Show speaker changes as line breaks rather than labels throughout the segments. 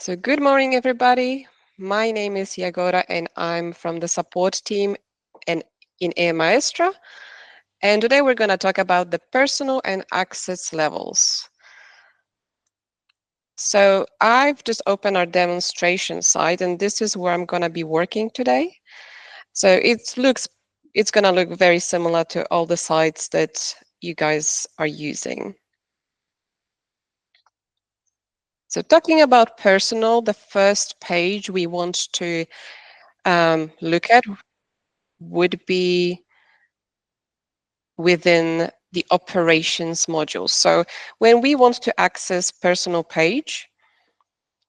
So good morning, everybody. My name is Yagora and I'm from the support team and in Maestro. And today we're going to talk about the personal and access levels. So I've just opened our demonstration site and this is where I'm going to be working today. So it's going to look very similar to all the sites that you guys are using. So talking about personal, the first page we want to look at would be within the operations module. So when we want to access personal page,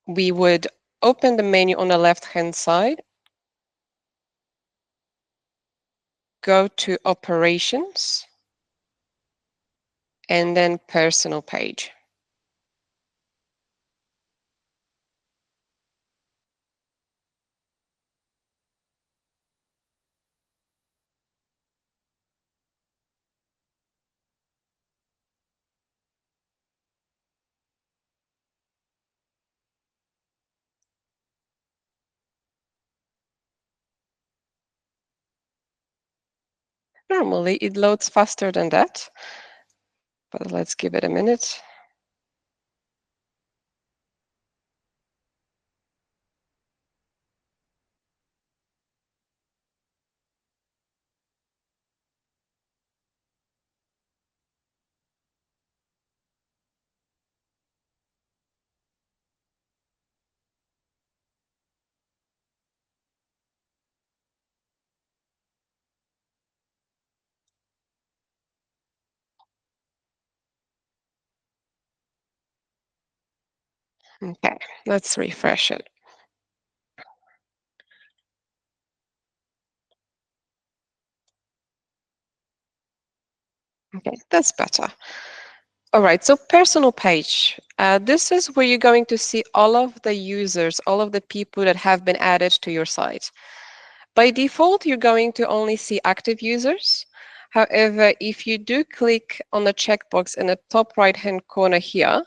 we would open the menu on the left-hand side, go to operations, and then personal page. Normally it loads faster than that, but let's give it a minute. Okay, let's refresh it. Okay, that's better. All right, so personal page. This is where you're going to see all of the users, all of the people that have been added to your site. By default, you're going to only see active users. However, if you do click on the checkbox in the top right-hand corner here,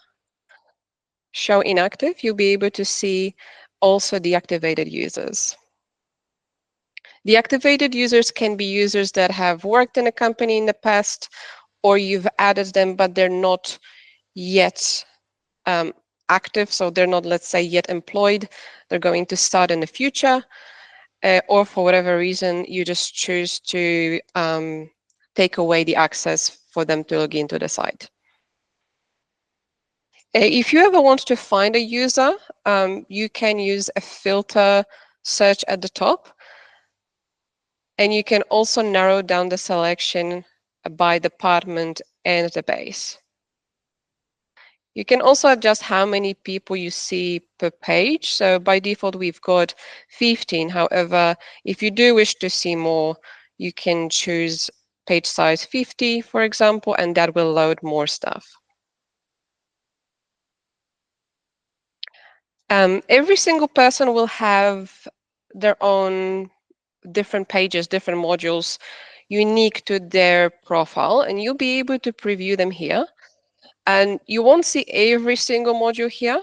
show inactive, you'll be able to see also deactivated users. Deactivated users can be users that have worked in a company in the past, or you've added them, but they're not yet active, so they're not, let's say, yet employed. They're going to start in the future. Or for whatever reason, you just choose to take away the access for them to log into the site. If you ever want to find a user, you can use a filter search at the top, and you can also narrow down the selection by department and the base. You can also adjust how many people you see per page. So by default, we've got 15. However, if you do wish to see more, you can choose page size 50, for example, and that will load more stuff. Every single person will have their own different pages, different modules unique to their profile, and you'll be able to preview them here. And you won't see every single module here.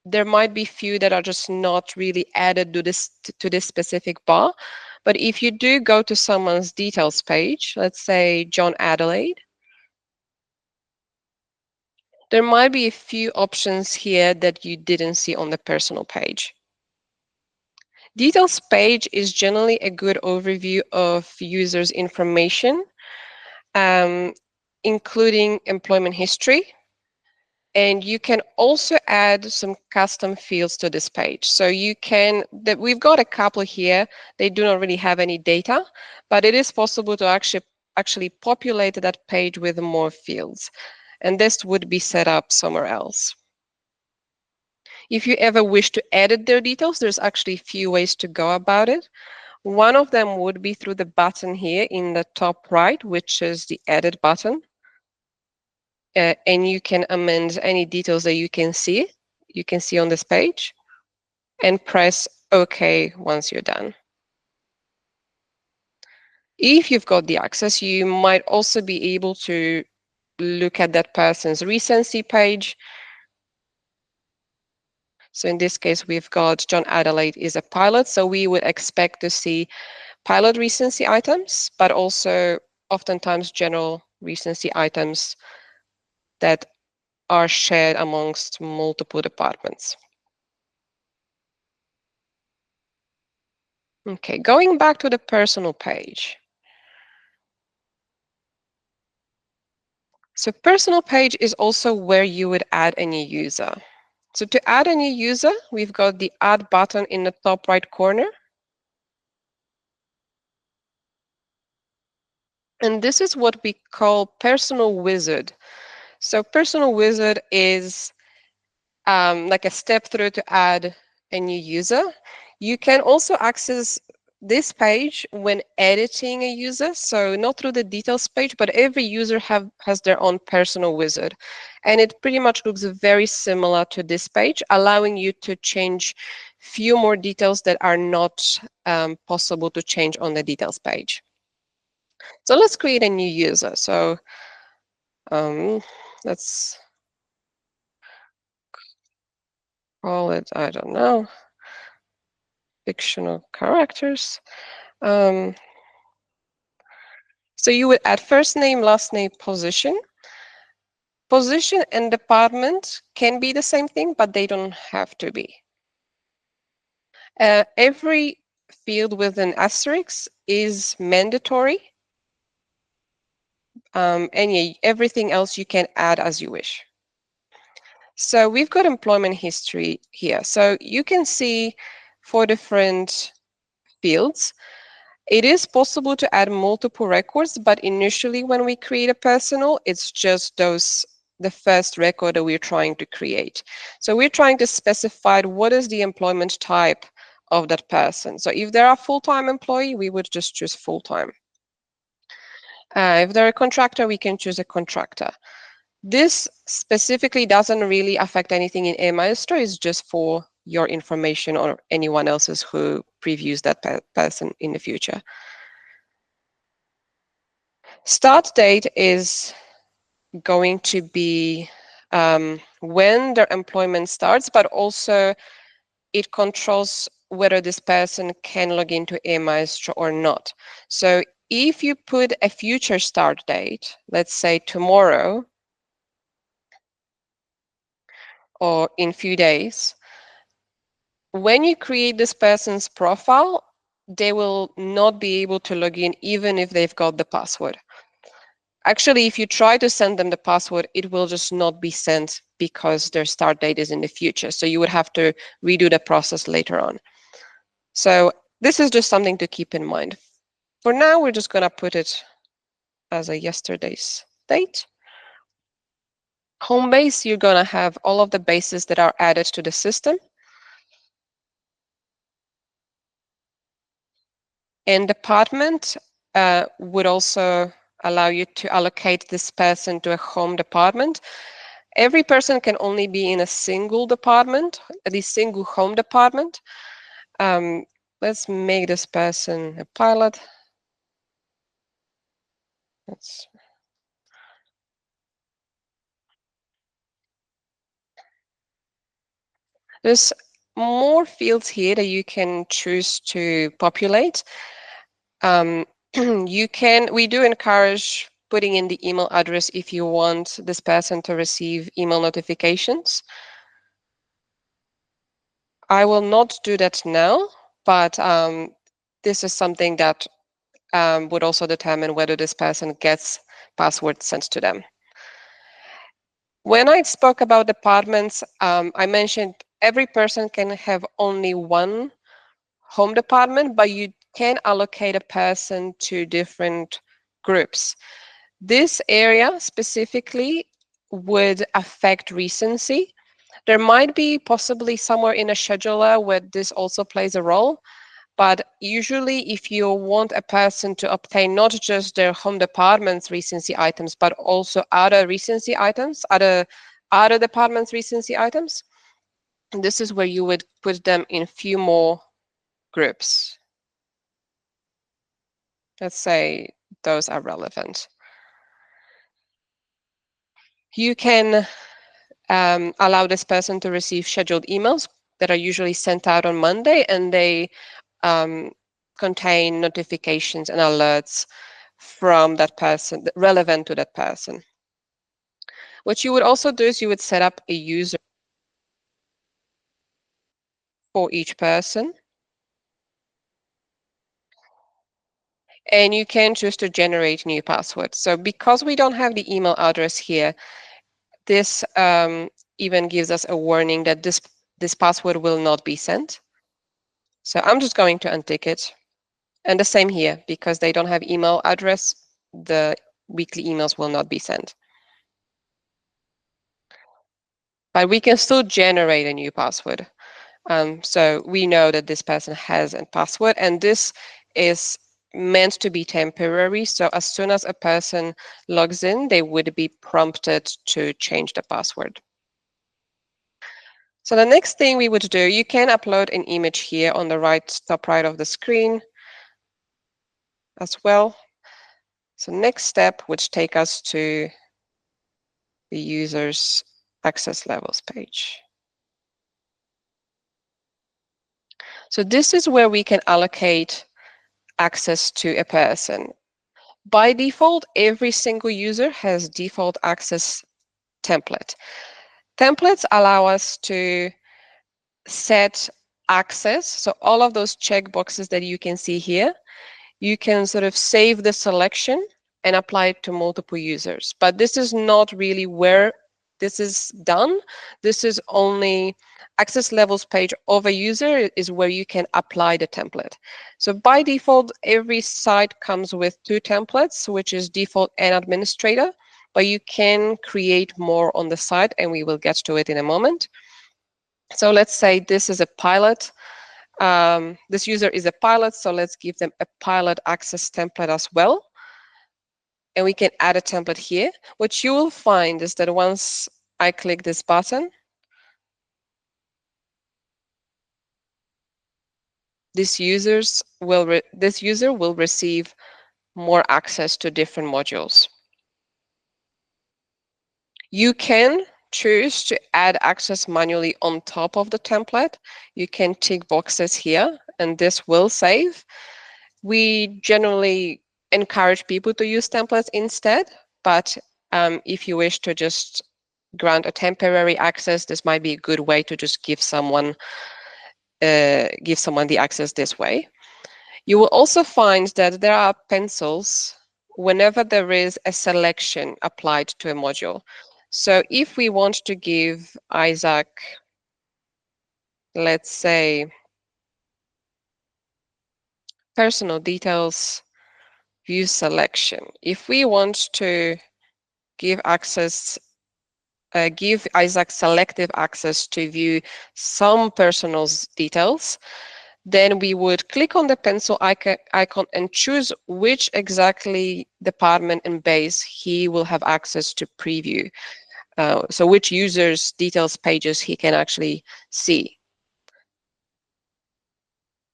There might be few that are just not really added to this specific bar. But if you do go to someone's details page, let's say John Adelaide, there might be a few options here that you didn't see on the personal page. Details page is generally a good overview of users' information, um, including employment history. And you can also add some custom fields to this page. So we've got a couple here. They do not really have any data, but it is possible to actually populate that page with more fields. And this would be set up somewhere else. If you ever wish to edit their details, there's actually a few ways to go about it. One of them would be through the button here in the top right, which is the edit button. And you can amend any details that you can see on this page, and press OK once you're done. If you've got the access, you might also be able to look at that person's recency page. So in this case, we've got John Adelaide is a pilot. So we would expect to see pilot recency items, but also oftentimes general recency items that are shared amongst multiple departments. Okay, going back to the personal page. So personal page is also where you would add a new user. So to add a new user, we've got the add button in the top right corner. And this is what we call personal wizard. So personal wizard is like a step through to add a new user. You can also access this page when editing a user, so not through the details page, but every user has their own personal wizard. And it pretty much looks very similar to this page, allowing you to change few more details that are not possible to change on the details page. So let's create a new user. So let's call it, I don't know, fictional characters. Um, so you would add first name, last name, position. Position and department can be the same thing, but they don't have to be. Every field with an asterisk is mandatory. And yeah, everything else you can add as you wish. So we've got employment history here. So you can see 4 different fields. It is possible to add multiple records, but initially when we create a personal, it's just the first record that we're trying to create. So we're trying to specify what is the employment type of that person. So if they're a full-time employee, we would just choose full-time. If they're a contractor, we can choose a contractor. This specifically doesn't really affect anything in Maestro. It's just for your information or anyone else's who previews that person in the future. Start date is going to be when their employment starts, but also it controls whether this person can log into Maestro or not. So if you put a future start date, let's say tomorrow or in few days, when you create this person's profile, they will not be able to log in even if they've got the password. Actually, if you try to send them the password, it will just not be sent because their start date is in the future. So you would have to redo the process later on. So this is just something to keep in mind. For now, we're just going to put it as a yesterday's date. Home base, you're going to have all of the bases that are added to the system. And department would also allow you to allocate this person to a home department. Every person can only be in a single department, at least single home department. Let's make this person a pilot. There's more fields here that you can choose to populate. We do encourage putting in the email address if you want this person to receive email notifications. I will not do that now, but this is something that would also determine whether this person gets passwords sent to them. When I spoke about departments, I mentioned every person can have only one home department, but you can allocate a person to different groups. This area specifically would affect recency. There might be possibly somewhere in a scheduler where this also plays a role, but usually if you want a person to obtain not just their home department's recency items, but also other recency items, other departments' recency items, this is where you would put them in few more groups. Let's say those are relevant. You can allow this person to receive scheduled emails. that are usually sent out on Monday, and they um, contain notifications and alerts from that person, relevant to that person. What you would also do is you would set up a user for each person, and you can choose to generate new passwords. So because we don't have the email address here, this even gives us a warning that this password will not be sent. So I'm just going to untick it. And the same here, because they don't have email address, the weekly emails will not be sent. But we can still generate a new password. So we know that this person has a password, and this is meant to be temporary. So as soon as a person logs in, they would be prompted to change the password. So the next thing we would do, you can upload an image here on the top right of the screen as well. So next step would take us to the user's access levels page. So this is where we can allocate access to a person. By default, every single user has default access template. Templates allow us to set access. So all of those checkboxes that you can see here, you can sort of save the selection and apply it to multiple users. But this is not really where this is done. This is only access levels page of a user is where you can apply the template. So by default, every site comes with 2 templates, which is default and administrator, but you can create more on the site, and we will get to it in a moment. So let's say this is a pilot. This user is a pilot, so let's give them a pilot access template as well. And we can add a template here. What you will find is that once I click this button, this user will receive more access to different modules. You can choose to add access manually on top of the template. You can tick boxes here, and this will save. We generally encourage people to use templates instead, but if you wish to just grant a temporary access, this might be a good way to just give someone the access this way. You will also find that there are pencils whenever there is a selection applied to a module. So if we want to give Isaac, let's say, personal details, view selection. If we want to give Isaac selective access to view some personal details, then we would click on the pencil icon and choose which exactly department and base he will have access to preview. So which users' details pages he can actually see.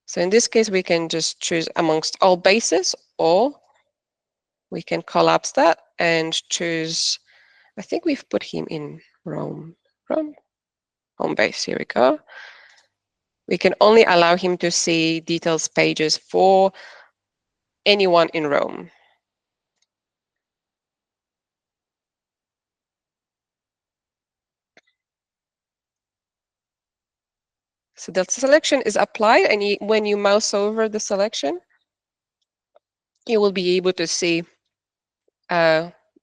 So in this case, we can just choose amongst all bases, or we can collapse that and choose, I think we've put him in Rome, home base, here we go. We can only allow him to see details pages for anyone in Rome. So the selection is applied, and when you mouse over the selection, you will be able to see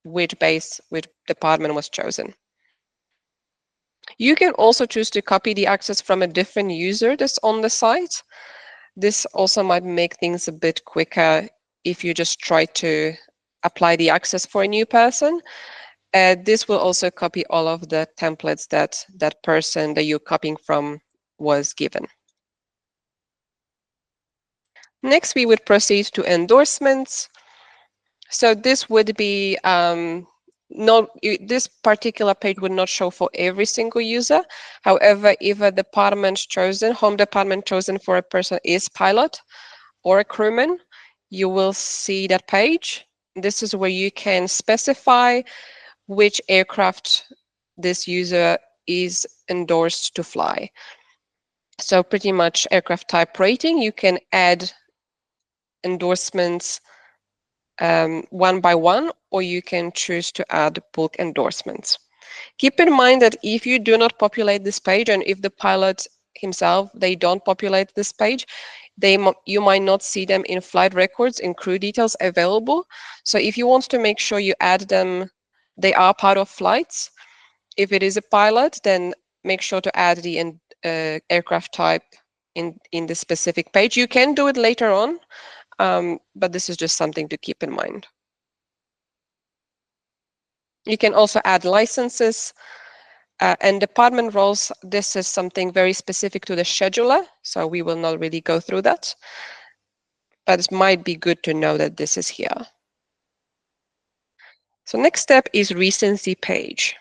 which department was chosen. You can also choose to copy the access from a different user that's on the site. This also might make things a bit quicker if you just try to apply the access for a new person. This will also copy all of the templates that person that you're copying from was given. Next, we would proceed to endorsements. So this would be this particular page would not show for every single user. However, if a home department chosen for a person is pilot or a crewman, you will see that page. This is where you can specify which aircraft this user is endorsed to fly. So pretty much aircraft type rating, you can add endorsements one by one, or you can choose to add bulk endorsements. Keep in mind that if you do not populate this page, and if the pilot himself, they don't populate this page, you might not see them in flight records and crew details available. So if you want to make sure you add them, they are part of flights. If it is a pilot, then make sure to add the aircraft type in the specific page. You can do it later on, but this is just something to keep in mind. You can also add licenses and department roles. This is something very specific to the scheduler, so we will not really go through that. But it might be good to know that this is here. So next step is recency page.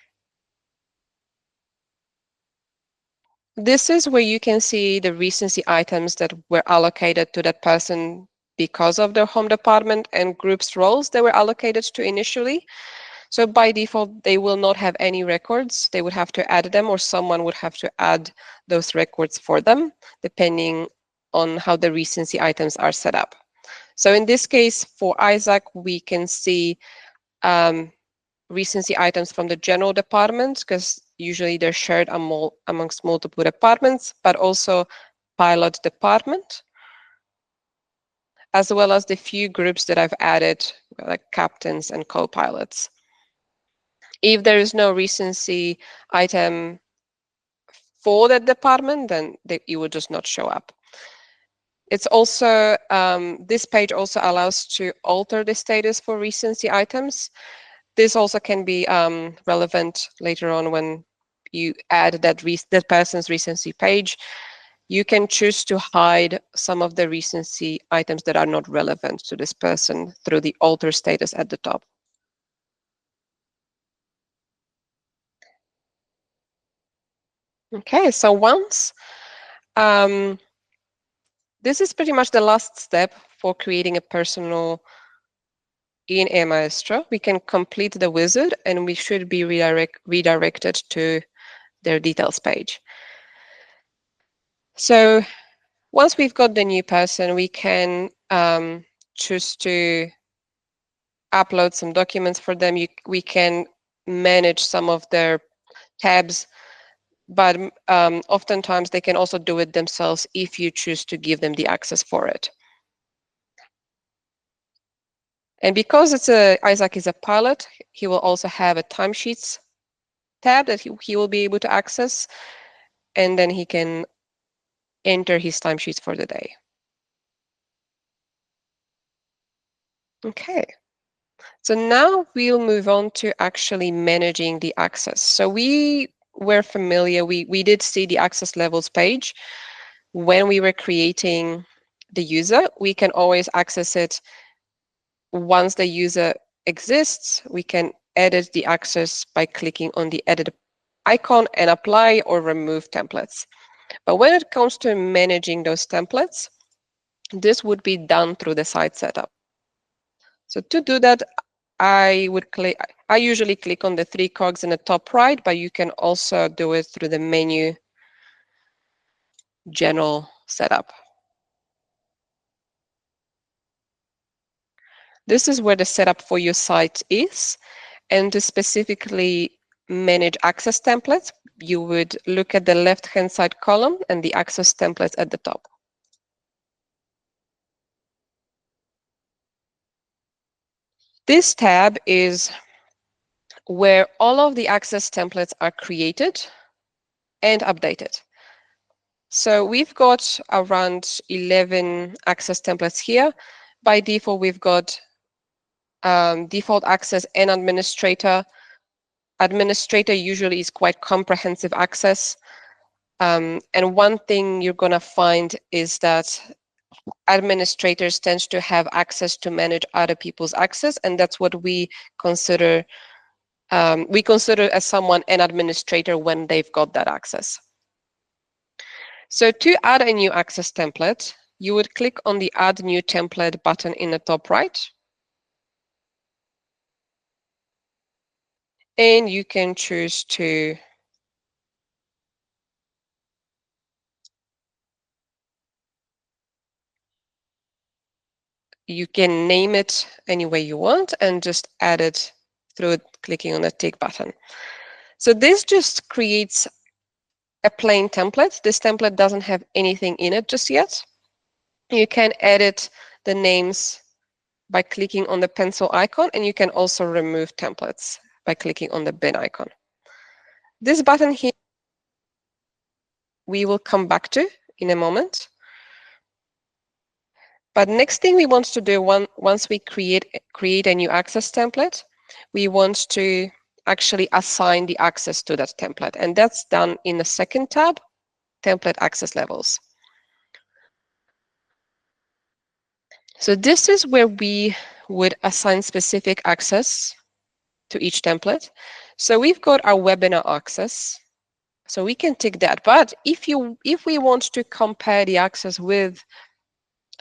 This is where you can see the recency items that were allocated to that person because of their home department and groups roles they were allocated to initially. So by default, they will not have any records. They would have to add them, or someone would have to add those records for them, depending on how the recency items are set up. So in this case, for Isaac, we can see recency items from the general department, because usually they're shared amongst multiple departments, but also pilot department, as well as the few groups that I've added, like captains and co-pilots. If there is no recency item for that department, then it would just not show up. It's also, this page also allows to alter the status for recency items. This also can be relevant later on when you add that person's recency page. You can choose to hide some of the recency items that are not relevant to this person through the alter status at the top. Okay, so once this is pretty much the last step for creating a personal in Maestro. We can complete the wizard and we should be redirected to their details page. So once we've got the new person, we can choose to upload some documents for them. We can manage some of their tabs, but oftentimes they can also do it themselves if you choose to give them the access for it. And because Isaac is a pilot, he will also have a timesheets tab that he will be able to access, and then he can enter his timesheets for the day. Okay, so now we'll move on to actually managing the access. So we were familiar, we did see the access levels page when we were creating the user. We can always access it once the user exists. We can edit the access by clicking on the edit icon and apply or remove templates. But when it comes to managing those templates, this would be done through the site setup. So to do that, I usually click on the three cogs in the top right, but you can also do it through the menu general setup. This is where the setup for your site is. And to specifically manage access templates, you would look at the left-hand side column and the access templates at the top. This tab is where all of the access templates are created and updated. So we've got around 11 access templates here. By default, we've got default access and administrator. Administrator usually is quite comprehensive access. And one thing you're going to find is that administrators tend to have access to manage other people's access, and that's what we consider. We consider as someone an administrator when they've got that access. So to add a new access template, you would click on the Add New Template button in the top right. And you can choose to You can name it any way you want and just add it through clicking on the tick button. So this just creates a plain template. This template doesn't have anything in it just yet. You can edit the names by clicking on the pencil icon, and you can also remove templates by clicking on the bin icon. This button here we will come back to in a moment. But next thing we want to do once we create a new access template, we want to actually assign the access to that template. And that's done in the second tab, template access levels. So this is where we would assign specific access to each template. So we've got our webinar access. So we can tick that. But if we want to compare the access with,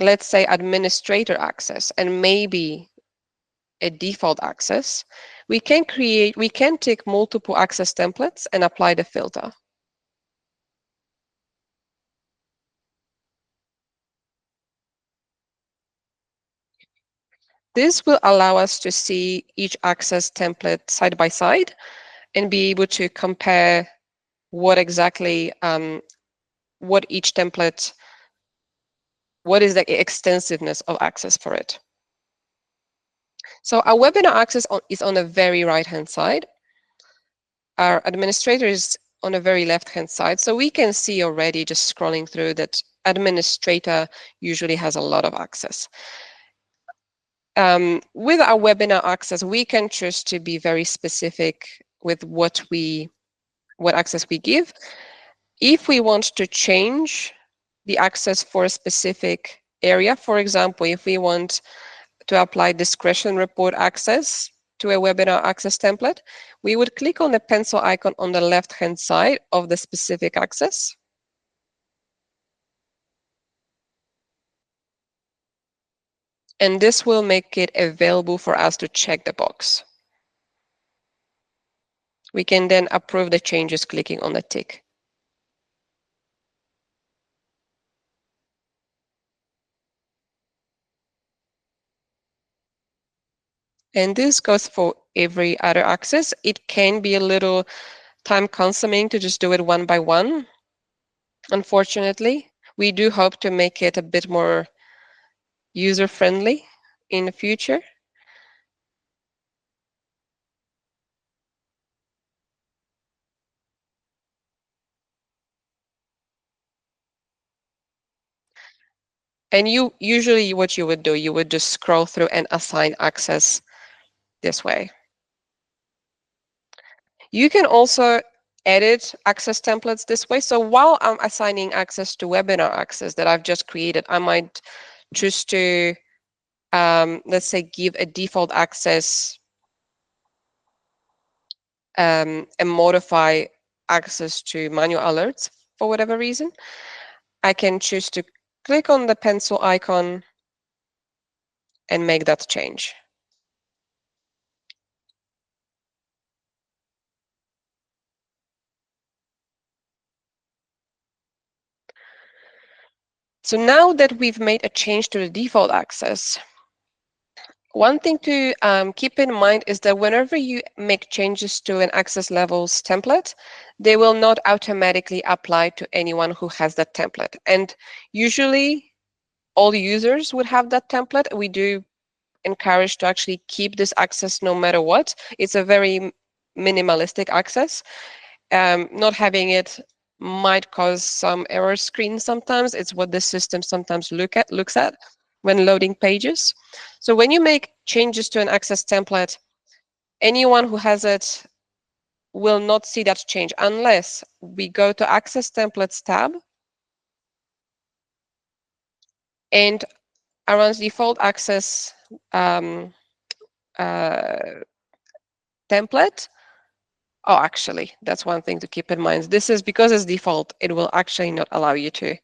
let's say, administrator access and maybe a default access, we can take multiple access templates and apply the filter. This will allow us to see each access template side by side and be able to compare what exactly, what each template, what is the extensiveness of access for it. So our webinar access is on the very right-hand side. Our administrator is on the very left-hand side. So we can see already, just scrolling through, that administrator usually has a lot of access. With our webinar access, we can choose to be very specific with what access we give. If we want to change the access for a specific area, for example, if we want to apply discretion report access to a webinar access template, we would click on the pencil icon on the left-hand side of the specific access. And this will make it available for us to check the box. We can then approve the changes clicking on the tick. And this goes for every other access. It can be a little time consuming to just do it one by one. Unfortunately, we do hope to make it a bit more user-friendly in the future. And usually what you would do, you would just scroll through and assign access this way. You can also edit access templates this way. So while I'm assigning access to webinar access that I've just created, I might choose to, let's say, give a default access and modify access to manual alerts for whatever reason. I can choose to click on the pencil icon and make that change. So now that we've made a change to the default access, one thing to keep in mind is that whenever you make changes to an access levels template, they will not automatically apply to anyone who has that template. And usually all users would have that template. We do encourage to actually keep this access no matter what. It's a very minimalistic access. Not having it might cause some error screens sometimes. It's what the system sometimes looks at when loading pages. So when you make changes to an access template, anyone who has it will not see that change unless we go to Access Templates tab, and around default access template. Oh, actually, that's one thing to keep in mind. This is because it's default, it will actually not allow you to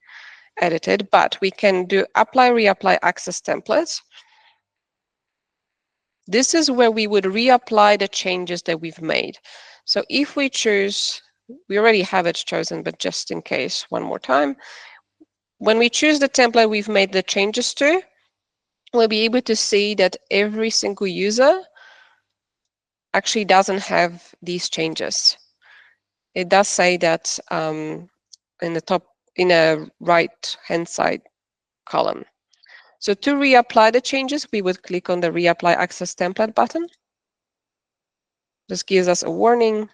edit it, but we can do apply, reapply access templates. This is where we would reapply the changes that we've made. So if we choose, we already have it chosen, but just in case, one more time. When we choose the template we've made the changes to, we'll be able to see that every single user actually doesn't have these changes. It does say that in the top, in a right-hand side column. So to reapply the changes, we would click on the Reapply Access Template button. This gives us a warning.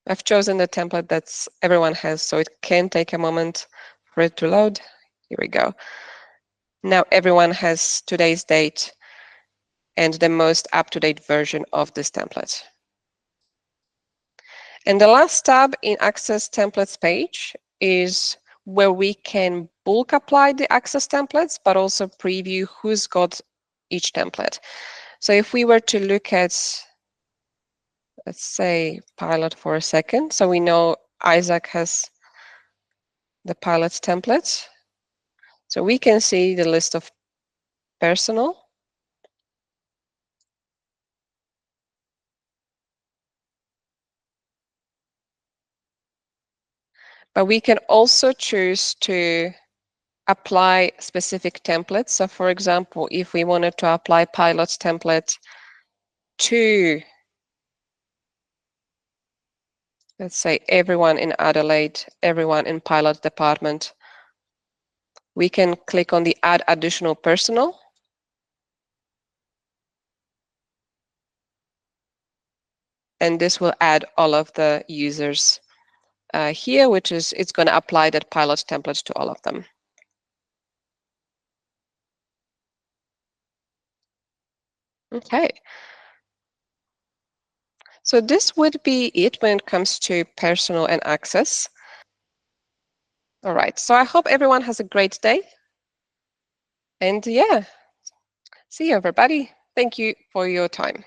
I've chosen the template that everyone has, so it can take a moment for it to load. Here we go. Now everyone has today's date and the most up-to-date version of this template. And the last tab in Access Templates page is where we can bulk apply the Access templates, but also preview who's got each template. So if we were to look at, let's say, pilot for a second, so we know Isaac has the pilot's template. So we can see the list of personal. But we can also choose to apply specific templates. So for example, if we wanted to apply pilot's template to, let's say, everyone in Adelaide, everyone in pilot department, we can click on the Add Additional Personal. And this will add all of the users here, which is, it's going to apply that pilot template to all of them. Okay. So this would be it when it comes to personal and access. All right. So I hope everyone has a great day. And yeah, see you, everybody. Thank you for your time.